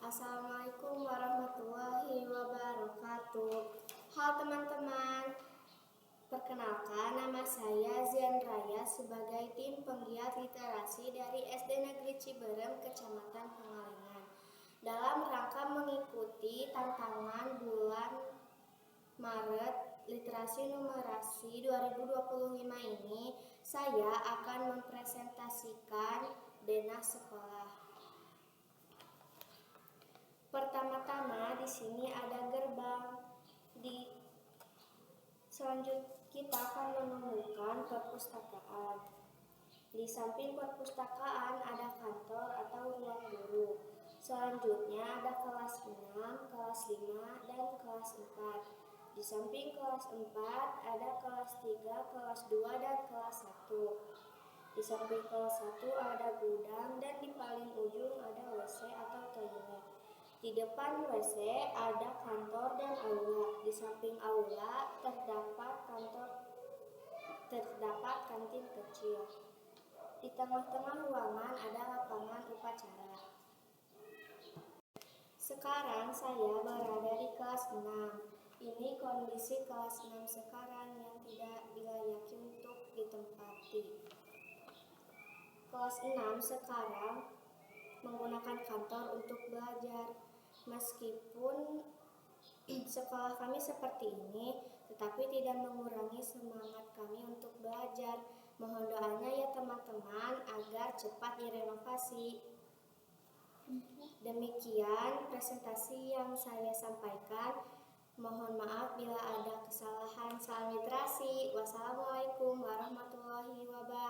Assalamualaikum warahmatullahi wabarakatuh. Halo teman-teman, perkenalkan nama saya Zian Raya sebagai tim penggiat literasi dari SD Negeri Ciberem, Kecamatan Pengalengan. Dalam rangka mengikuti tantangan bulan Maret Literasi Numerasi 2025 ini, saya akan mempresentasikan denah sekolah. Pertama-tama di sini ada gerbang. Selanjutnya kita akan menemukan perpustakaan. Di samping perpustakaan ada kantor atau ruang guru. Selanjutnya ada kelas 6, kelas 5, dan kelas 4. Di samping kelas 4 ada kelas 3, kelas 2, dan kelas 1. Di samping kelas 1 ada gudang dan di paling ujung ada WC atau toilet. Di depan WC ada kantor dan aula. Di samping aula terdapat kantin kecil. Di tengah-tengah ruangan ada lapangan upacara. Sekarang saya berada di kelas 6. Ini kondisi kelas 6 sekarang yang tidak dilayaki untuk ditempati. Kelas 6 sekarang menggunakan kantor untuk belajar. Meskipun sekolah kami seperti ini, tetapi tidak mengurangi semangat kami untuk belajar. Mohon doanya ya teman-teman agar cepat direnovasi. Demikian presentasi yang saya sampaikan. Mohon maaf bila ada kesalahan. Salam literasi. Wassalamualaikum warahmatullahi wabarakatuh.